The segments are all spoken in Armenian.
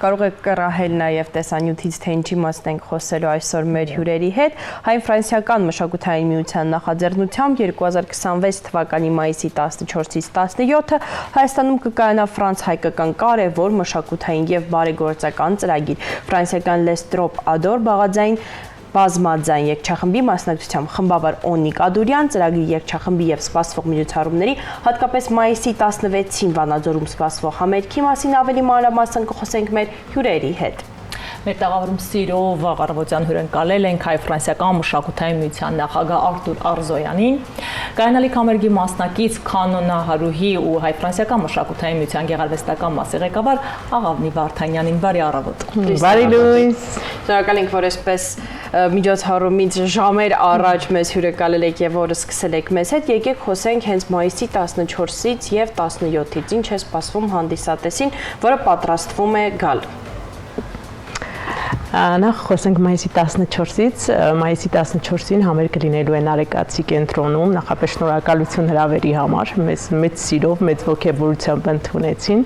Կարող եք կռահել նաև տեսանյութից, թե ինչի մասն ենք խոսելու այսօր մեր հյուրերի հետ։ Հայ-ֆրանսիական մշակութային միության նախաձեռնությամբ 2026 թվականի մայիսի 14-ից 17-ը Հայաստանում կկայանա ֆրանս-հայկական կարևոր մշակութային և բարեգործական ծրագիր։ Ֆրանսիական Les Trop Ador բաղաձայն բազմաձայն երգչախմբի մասնակցությամբ խմբավար Օնիկ Ադուրյան ծրագրի երգչախմբի և սպասվող միջոցառումների, հատկապես մայիսի 16-ին Վանաձորում սպասվող համերգի մասին ավելի մանրամասն կխոսենք մեր հյուրերի հետ։ Մեր տաղավարում սիրով առավոտյան հյուրընկալել ենք Հայ-ֆրանսիական մշակութային միության նախագահ Արտուր Արզոյանին, կայանալիք համերգի մասնակից կանոնահարուհի ու Հայ-ֆրանսիական մշակութային միության գեղարվեստական մասի ղեկավար Աղավնի Վարդանյանին։ Բարի առավոտ։ Բարի լույս։ Շնորհակալ ենք, որ այսպես միջոցառումից ժամեր առաջ մեզ հյուրընկալել եք եւ որը սկսել եք մեզ հետ։ Եկեք խոսենք հենց մայիսի 14-ից եւ 17-ից ինչ է սպասվում հանդիսատեսին, որը պատրաստվում է գալ։ Նախ խոսենք մայիսի 14-ից, մայիսի 14-ին համերգը լինելու է Նարեկացի կենտրոնում, նախապես շնորհակալություն հրավերի համար, մեզ մեծ սիրով, մեծ ոգևորությամբ ընդունեցին։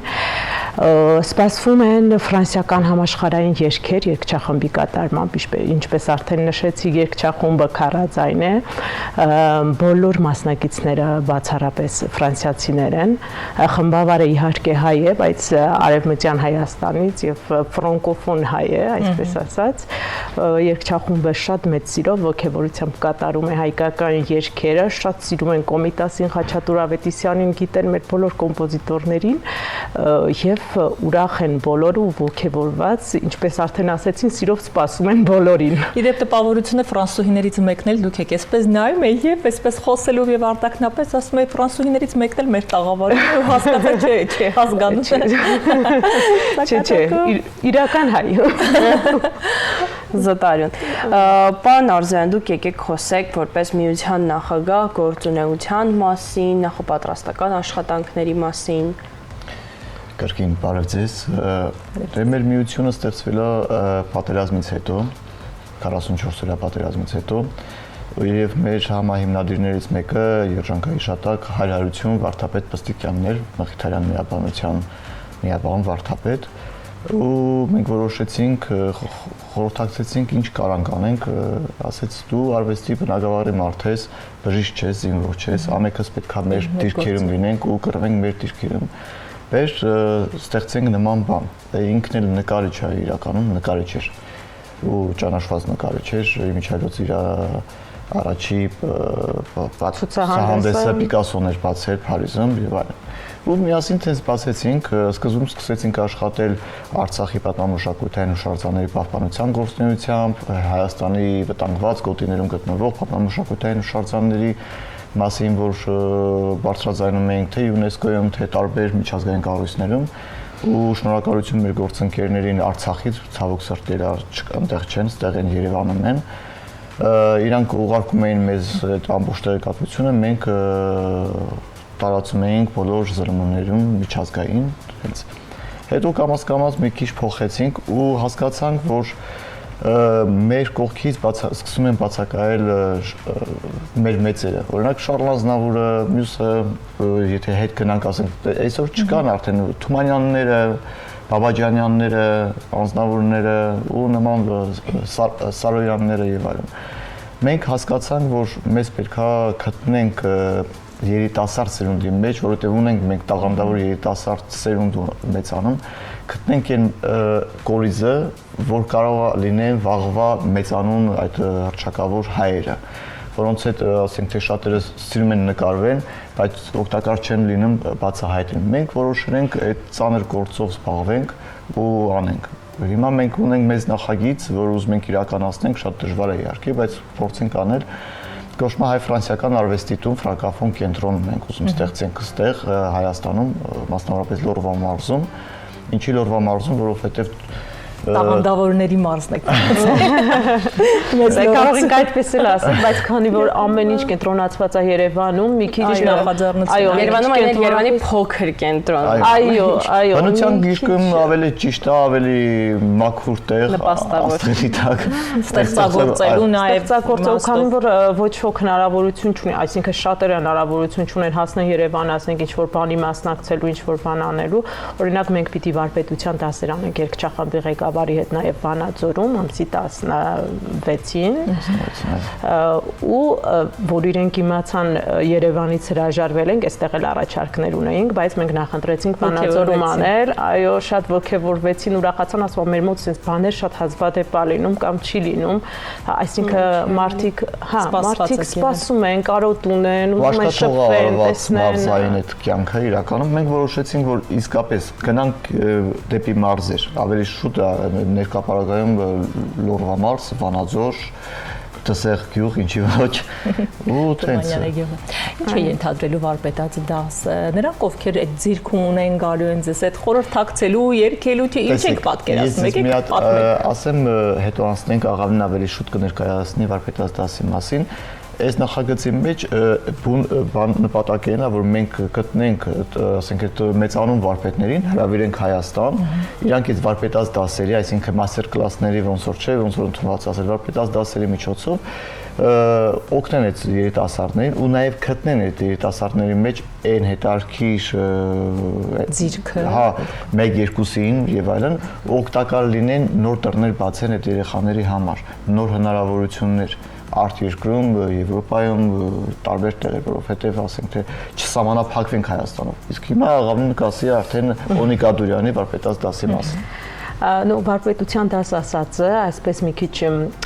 Սպասվում են ֆրանսիական համաշխարհային երգեր երգչախմբի կատարմամբ, ինչպես արդեն նշեցի, երգչախումբը քառաձայն է, բոլոր մասնակիցները բացառապես ֆրանսիացիներ են, խմբավարը իհարկե հայ է, բայց արևմտյան Հայաստանից եւ ֆրանկոֆոն հայ է, այսպես ասած, երգչախումբը շատ մեծ սիրով ոգևորությամբ կատարում է հայկական երգերը, շատ սիրում են Կոմիտասին, Խաչատուր Ավետիսյանին, գիտեն մեր բոլոր կոմպոզիտորներին եւ ուրախ են բոլորը ու ոգևորված, ինչպես արդեն ասեցին, սիրով սպասում են բոլորին։ Իդեպ տպավորությունը ֆրանսուհիներից մեկն էլ դուք եք այսպես նայում եք եւ այսպես խոսելով եւ արտաքնապես ասում եք ֆրանսուհիներից մեկն էլ մեր տաղավարում ու հասկացա չէ, հասկանում։ Չէ, իրական հայ։ Զտարյուն։ Պարոն Արզոյան, դուք եկեք խոսեք որպես միության նախագահ գործունեության մասին, նախապատրաստական աշխատանքների մասին։ Կրկին բարև ձեզ։ Մեր միությունը ստեղծվել է պատերազմից հետո, 44-օրյա պատերազմից հետո, եւ մեր համահիմնադիրներից մեկը երջանկահիշատակ Հայրարություն Վարդապետ Պստիկյանն էր, Մխիթարյան միաբանության միաբան Վարդապետ, ու մենք որոշեցինք, խորհրդակցեցինք ինչ կարանք անենք, ասեց դու արվեստի բնագավառի մարդ ես, բժիշկ ես, զինվոր ես, ամենքս պետք է մեր դիրքերում լինենք ու կռվենք մեր դիրքերում։ Մեր ստեղծենք նման բան, ինքն էլ նկարիչ է իրականում, նկարիչ էր ու ճանաչված նկարիչ էր, Միչայլոց իր առաջի ցուցահանդեսը Պիկասոն էր բացել Փարիզում եւ այլն։ Ու միասին տես բացեցինք, սկզբում սկսեցինք աշխատել Արցախի պատմամշակութային հուշարձանների պահպանության գործունեությամբ, Հայաստանի վտանգված գոտիներում գտնվող պատմամշակութային հուշարձանների մասին, որ բարձրաձայնում ենք թե ՅՈՒՆԵՍԿՕ-ում, թե տարբեր միջազգային կառույցներում ու շնորհակալություն մեր գործընկերներին Արցախից, ցավոք սրտի այնտեղ չեն, ստեղ են Երևանում են։ Իրանք ուղարկում էին մեզ այդ ամբողջ տեղեկատվությունը, մենք տարածում էինք բոլոր ԶԼՄ-ներում միջազգային, հենց։ Հետո կամաց-կամաց մի քիչ փոխեցինք ու հասկացանք, որ մեր կողքից սկսում են բացակայել մեր մեծերը, օրինակ Շարլ Ազնավուրը, մյուսը, եթե հետ գնանք ասենք, այսօր չկան արդեն Թումանյանները, Բաբաջանյանները, Անձնավուրները ու նման Սարոյանները եւ այլն։ Մենք հասկացանք, որ մեզ պետք է գտնենք երիտասարդ սերունդի մեջ, որովհետև ունենք մենք տաղանդավոր երիտասարդ սերունդ մեծանում, գտնենք այն կորիզը, որ կարող է լինեն վաղվա մեծանուն այդ հռչակավոր հայերը, որոնց հետ ասենք թե շատերը սիրում են նկարվեն, բայց օգտակար չեն լինում բացահայտել։ Մենք որոշել ենք այդ ծանր գործով զբաղվենք ու անենք։ Հիմա մենք ունենք մեծ նախագիծ, որ ուզում ենք իրականացնենք, շատ դժվար է իհարկե, բայց փորձենք անել։ Կոչվում է Հայ-ֆրանսիական արվեստի տուն ֆրանկոֆոն կենտրոն մենք ուզում ստեղծենք այստեղ Հայաստանում, մասնավորապես Լորվա մարզում։ Ինչի Լորվա մարզում, որովհետև Տաղանդավորների մարզն եք։ Մեզ կարող ենք այդպես էլ ասել, բայց քանի որ ամեն ինչ կենտրոնացված է Երևանում, մի քիչ նախաձեռնություն։ Այո, Երևանում այն Երևանի փոքր կենտրոն։ Այո, այո։ Բնության գիրկում ավելի ճիշտ է, ավելի մաքուր տեղ, աստղերի տակ Ստեղծագործելու նաև ստեղծագործելու, քանի որ ոչ ոք հնարավորություն չունի, այսինքն շատերը հնարավորություն չունեն հասնել Երևան, ասենք ինչ-որ բանի մասնակցելու, ինչ-որ բան անելու։ Օրինակ մենք պիտի վարպետության դասեր անենք երգչախմբի ղեկավարի հետ նաև Վանաձորում ամսի 16-ին, ու որ իրենք իմացան Երևանից հրաժարվել ենք, այստեղ էլ առաջարկներ ունեինք, բայց մենք նախընտրեցինք Վանաձորում անել, այո, շատ ոգևորվեցին, ուրախացան, ասում մեր մոտ sense բաներ շատ հազվադեպ է լինում կամ չի լինում, այսինքն մարդիկ սպասում են, կարոտ ունեն, ուզում են շփվել, տեսնեն։ Մարզային այդ կյանքը իրականում մենք որոշեցինք, որ իսկապես գնանք դեպի մարզեր, ավելի շուտ ներկա պարագայում Լոռվա մարզ, Վանաձոր, Դսեղ գյուղ, ինչի ոչ, ու տենց։ Ինչ է ենթադրելու վարպետաց դասը։ Նրանք ովքեր այդ ձիրքում ունեն գալու են ձեզ այդ խորհրդակցելու, երգելու, թե ինչ եք պատկերացնում, եկեք պատմեք։ Ասեմ, հետո անցնենք աղավին ավելի շուտ կներկայացնի վարպետաց դասի մասին։ Այս նախագծի մեջ նպատակն է, որ մենք գտնենք, ասենք, այդ մեծանուն վարպետներին, հրավիրենք Հայաստան, իրանք այդ վարպետաց դասերի, այսինքն մաստեր կլասների ոնց որ չէ, ոնց որ ընդունված ասել, վարպետաց դասերի միջոցով օգնեն այդ երիտասարդներին ու նաև գտնեն այդ երիտասարդների մեջ այն հետարքիր ձիրքը, հա, 1-2-ին եւ այլն, օգտակար լինեն նոր դռներ բացեն այդ երեխաների համար, նոր հնարավորություններ արտերկրում, Եվրոպայում, տարբեր տեղեր, որովհետև ասենք թե չսահմանափակվենք Հայաստանով։ Իսկ հիմա աղավին կասի արդեն Օնիկ Ադուրյանի վարպետաց դասի մասին։ Վարպետության դաս ասածը, այսպես մի քիչ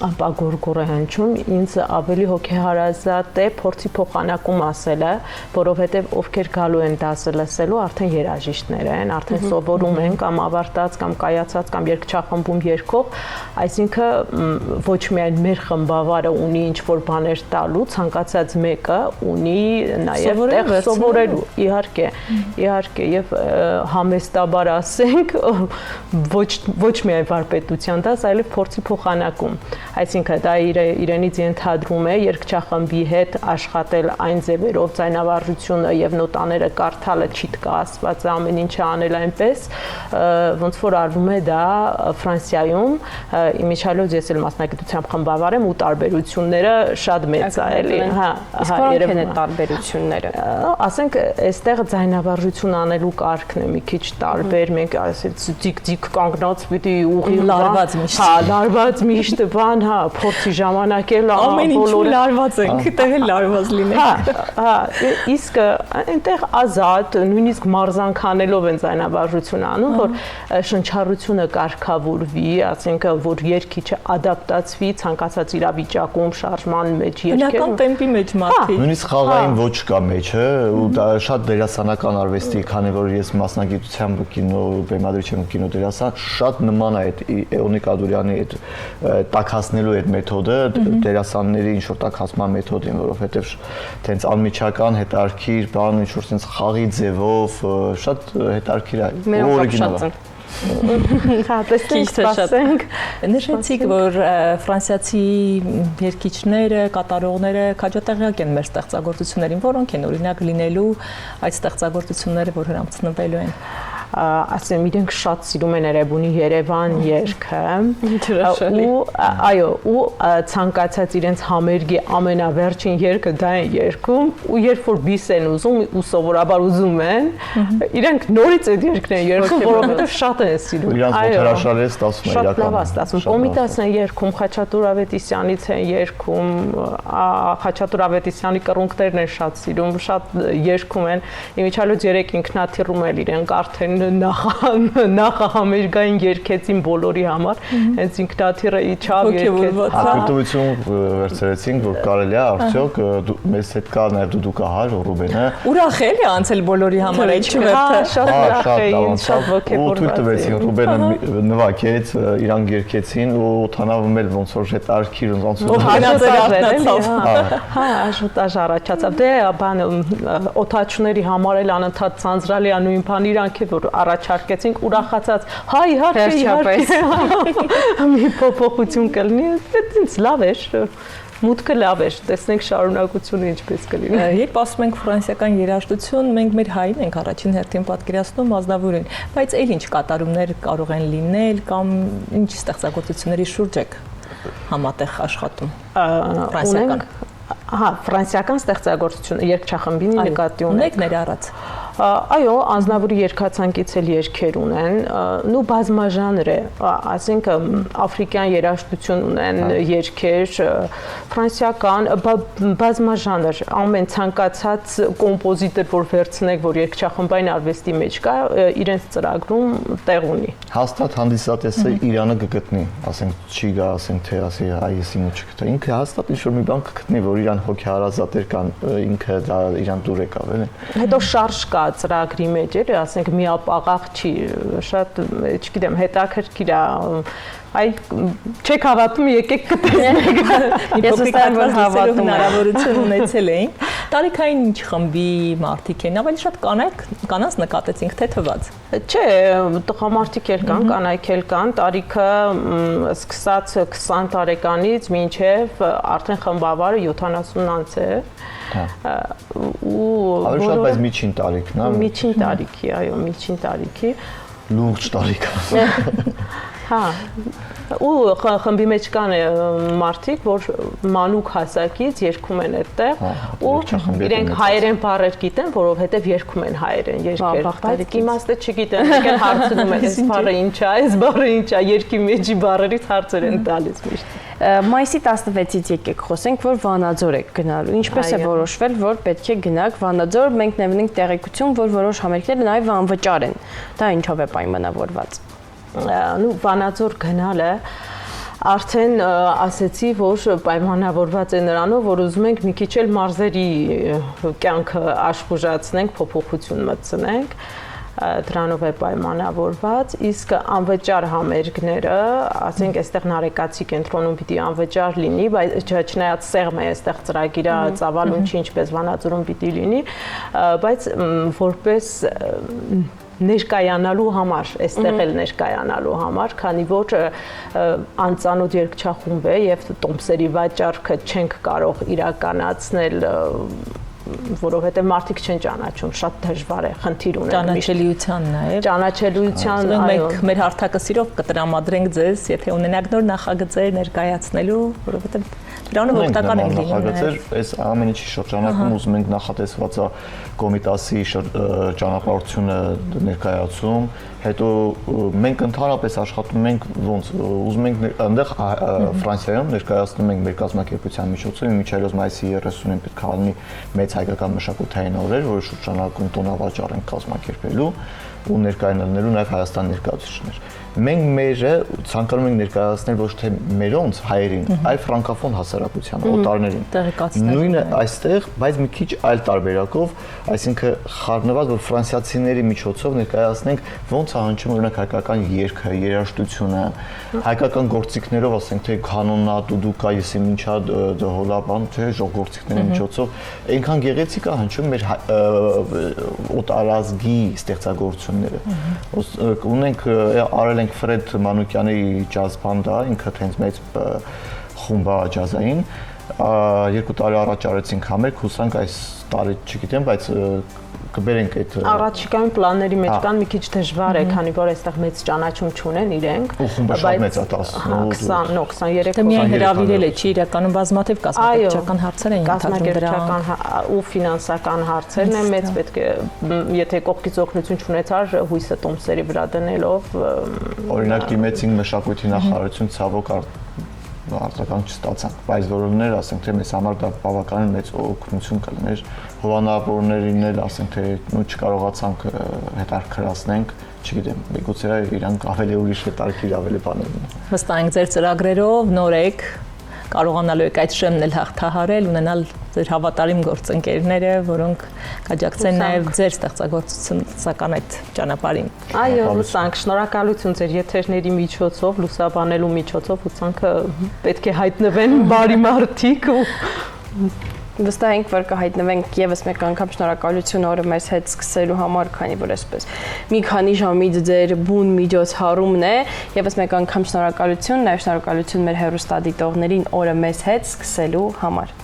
ապագորգոր է հնչում, ինձ ավելի հոգեհարազատ է փորձի փոխանակում ասելը, որովհետև ովքեր գալու են դասը լսելու, արդեն երաժիշտներ են, արդեն սովորում են կամ ավարտած կամ կայացած կամ երգչախմբում երգող, այսինքն ոչ միայն մեր խմբավարը ունի ինչ-որ բաներ տալու, ցանկացած մեկը ունի նաև տեղ սովորելու, իհարկե, եւ համեստաբար ասենք, ոչ միայն վարպետության դաս, այլև փորձի փոխանակում։ Այսինքն դա իրենից ենթադրում է երգչախմբի հետ աշխատել այն ձևերով, ձայնավարժությունը եւ նոտաները կարդալը չիտկա ասված ամեն ինչը անել այնպես, ոնց որ արվում է դա Ֆրանսիայում, իմիջիալոց ես էլ մասնագիտությամբ խմբավար եմ ու տարբերությունները շատ մեծ է, էլի, հա, Երևան է տարբերությունները։ Ասենք այստեղ ձայնավարժություն անելու կարգն է մի քիչ տարբեր, մենք ասած ձիկ կանգնած պիտի ուղի լարված միշտ։ Հա, լարված միշտ բան, հա, փորձի ժամանակ էլ ամեն ինչու լարված ենք, այդտեղ էլ լարված լինենք։ Հա, իսկ այնտեղ ազատ, նույնիսկ մարզանք անելով են ձայնավարժություն անում, որ շնչառությունը կարգավորվի, ասենք որ երգիչը ադապտացվի ցանկացած իրավիճակում, շարժման մեջ երգերում։ Բնական տեմպի մեջ մարդիկ։ Նույնիսկ խաղային ոչ կա մեջը, ու դա շատ դերասանական արվեստի, քանի որ ես մասնագիտությամբ կինո բեմադրիչ եմ, կինոդերասան, շատ նման է այդ Օնիկ Ադուրյանի այդ տաքացնելու այդ մեթոդը, դերասանների ինչ որ տաքացման մեթոդին, որովհետև տենց անմիջական հետարքիր բան, ինչ որ տենց խաղի ձևով շատ հետարքիր է, օրիգինալ է։ Հա, տեսնենք, սպասենք։ Նշեցիք, որ ֆրանսիացի երգիչները, կատարողները քաջատեղյակ են մեր ստեղծագործություններին, որոնք են օրինակ լինելու այդ ստեղծագործությունները, որ հրամցնվելու են։ Ասեմ, իրենք շատ սիրում են Էրեբունի Երևան երգը ու այո, ու ցանկացած իրենց համերգի ամենավերջին երգը դա են երգում ու երբ որ բիս են ուզում ու սովորաբար ուզում են, իրենք նորից այդ երգն են երգում, որովհետև շատ են սիրում։ Իրանց մոտ հրաշալի է ստացվում իրականում։ Շատ լավ է ստացվում։ Կոմիտասն են երգում, Խաչատուր Ավետիսյանից են երգում, Խաչատուր Ավետիսյանի կռունկներն են շատ սիրում, շատ երգում են։ Իմիջիալոց 3 ինքնաթիռում էլ իրենք արդեն նախահամերգային երգեցին բոլորի համար, հենց ինքնաթիռը իջավ երգեց։ Ակտիվություն վերցրեցինք, որ կարելի է արդյոք մեզ հետ կա նաև Դուդուկահար Ռուբենը։ Ուրախ էլի անցել բոլորի համար, ինչու՞ է։ Շատ ուրախ էին, շատ ոգևորված։ Ու թույլ տվեցին Ռուբենը նվագեց, իրանք երգեցին ու Օթանավում էլ ոնց որ հետարքիր ոնց որ Հա, աժոտաժ առաջացավ։ Դե բան օթաչուների համար էլ անընդհատ ցանցրալի է նույն բան իրանք է որ առաջարկեցինք ուրախացած, հա իհարկե մի փոփոխություն կլինի, դա լավ էր, մուտքը լավ էր, տեսնենք շարունակությունը ինչպես կլինի։ Երբ ասում ենք ֆրանսիական երաժշտություն, մենք մեր հային ենք առաջին հերթին պատկերացնում Ազնավուրին, բայց այլ ինչ կատարումներ կարող են լինել կամ ինչ ստեղծագործությունների շուրջ եք համատեղ աշխատում ֆրանսիական։ Հա, ֆրանսիական ստեղծագործություն երգչախմբին նկատի ունեք ներառած։ Այո, Ազնավուրի երգացանկից էլ երգեր ունեն, նու բազմաժանր է, ասենք աֆրիկյան երաժշտություն ունեն երգեր, ֆրանսիական բազմաժանր, ամեն ցանկացած կոմպոզիտոր, որ վերցնեք, որ երգչախմբային արվեստի մեջ կա, իրենց ծրագրում տեղ ունի։ Հաստատ հանդիսատեսը Իրանը կգտնի, ասենք չի գա, ասենք թե ասի այսինչ չգտնի, ինքը հաստատ ինչ-որ մի բան կգտնի, որ իրան հոգեհարազատեր կան, ինքը դա իրան դուր եկավ, էլի։ Հետո շարժ կա ծրագրի մեջ էր, ասենք միապաղաղ չի, շատ, չգիտեմ, հետաքրքիր է, այ չեք հավատում, եկեք կտեսնեք։ Ես վստահ եմ, որ հավատում հնարավորություն ունեցել էինք։ Տարիքային ինչ խմբի մարդիկ են, ավելի շատ կանանց նկատեցինք, թե թվաց։ Չէ, տղամարդիկ էլ կան, կանայք էլ կան, տարիքը սկսած 20 տարեկանից մինչև արդեն խմբավարը 70 անց է։ Ավելի շատ բայց միջին տարիքն է։ Միջին տարիքի, այո, միջին տարիքի։ Լուրջ տարիք։ Հա, ու խմբի մեջ կան մարդիկ, որ մանուկ հասակից երգում են այդտեղ ու իրենք հայերեն բառեր գիտեն, որովհետև երգում են հայերեն երգեր, բայց իմաստը չգիտեն, եկել հարցնում են, այս բառը ինչ է, այս բառը ինչ է, երգի մեջի բառերից հարցեր են տալիս միշտ։ Մայիսի 16-ից եկեք խոսենք, որ Վանաձոր եք գնալու։ Ինչպես է որոշվել, որ պետք է գնաք Վանաձոր, մենք նվնենք տեղեկություն, որ որոշ համերգներ նաև անվճար են։ Դա ինչով է պայմանավորված։ Նու Վանաձոր գնալը արդեն ասեցի, որ պայմանավորված է նրանով, որ ուզում ենք մի քիչ էլ մարզերի կյանքը աշխուժացնենք, փոփոխություն մտցնենք, դրանով է պայմանավորված, իսկ անվճար համերգները, ասենք, այստեղ Նարեկացի կենտրոնում պիտի անվճար լինի, բայց չնայած սեղմ է այստեղ ծրագիրը ծավալուն չի ինչպես Վանաձորում պիտի լինի, բայց որպես ներկայանալու համար, այստեղ էլ ներկայանալու համար, քանի որ անծանոթ երգչախումբ է եւ տոմսերի վաճառքը չենք կարող իրականացնել, որովհետեւ մարդիկ չեն ճանաչում, շատ դժվար է, խնդիր ունեն ճանաչելիության նաև ճանաչելիության, այո, մենք մեր հարթակը սիրով կտրամադրենք ձեզ, եթե ունենաք նոր նախագծեր ներկայացնելու, որովհետեւ դրանով օգտակար ենք լինում նախագծեր, այս ամեն ինչի շրջանակում ուզում ենք նախատեսվածա Կոմիտասի ճանապարհությունը ներկայացում, հետո մենք ընդհանրապես աշխատում ենք ոնց ուզում ենք այնտեղ Ֆրանսիայում ներկայացնում ենք մեր կազմակերպության միջոցով միջայլոց մայիսի 30-ին պետք է լինի մեծ հայկական մշակութային օրեր, որի շրջանակում տոնավաճառ ենք կազմակերպելու ու ներկայանալու նաև Հայաստան ներկայացուցիչներ։ Մենք մերը ցանկանում ենք ներկայացնել ոչ թե մերոնց հայերին, այլ ֆրանկոֆոն հասարակության օտարներին։ Նույնը այստեղ, բայց մի քիչ այլ տարբերակով, այսինքն խառնված, որ ֆրանսիացիների միջոցով ներկայացնենք ոնց է հնչում օրինակ հայկական երգը, երաժշտությունը, հայկական գործիքներով, ասենք թե կանոնա, դուդուկա, եսիմ ինչա դհոլա բան, թե ժողովրդների միջոցով, այնքան գեղեցիկ է հնչում մեր օտարազգի ստեղծագործությունները։ Ունենք արել ենք Ֆրեդ Մանուկյանի ջազ բանդա, ինքը հենց մեծ խումբ է ջազային, 2 տարի առաջ արեցինք համերգ, հուսանք այս տարի չգիտեմ, բայց կբերենք այդ առաջիկայում պլանների մեջ կան մի քիչ դժվար է, քանի որ այստեղ մեծ ճանաչում չունեն իրենք, բայց 23 Դա միայն հրավիրել է, չի իրականում բազմաթիվ կազմակերպչական հարցեր են ենթադրում դրան ու ֆինանսական հարցերն են մեծ պետք է, եթե կողքից օգնություն չունեցար հույսը տոմսերի վրա դնելով օրինակ դիմեցինք մշակույթի նախարարություն ցավոք արտական չստացանք, բայց որոններ ասենք թե մեզ համար դա բավականին մեծ օգնություն կլիներ, հովանավորներին էլ ասենք թե նույն չկարողացանք հետաքրքրացնենք, չգիտեմ, միգուցե իրանք ավելի ուրիշ հետաքրքիր ավելի բաներ ունեն։ Վստահ ենք ձեր ծրագրերով նոր եք կարողանալու եք այդ շեմն էլ հաղթահարել, ունենալ ձեր հավատարիմ գործընկերները, որոնք կաջակցեն նաև ձեր ստեղծագործական այդ ճանապարհին։ Այո, հուսանք, շնորհակալություն ձեր եթերների միջոցով, լուսաբանելու միջոցով, հուսանք պետք է հայտնվեն բարի մարդիկ ու Վստահ ենք, որ կհայտնվենք եւս մեկ անգամ շնորհակալություն օրը մեզ հետ սկսելու համար, քանի որ այսպես մի քանի ժամից ձեր բուն միջոցառումն է, եւս մեկ անգամ շնորհակալություն, նաեւ շնորհակալություն մեր հեռուստադիտողներին օրը մեզ հետ սկսելու համար։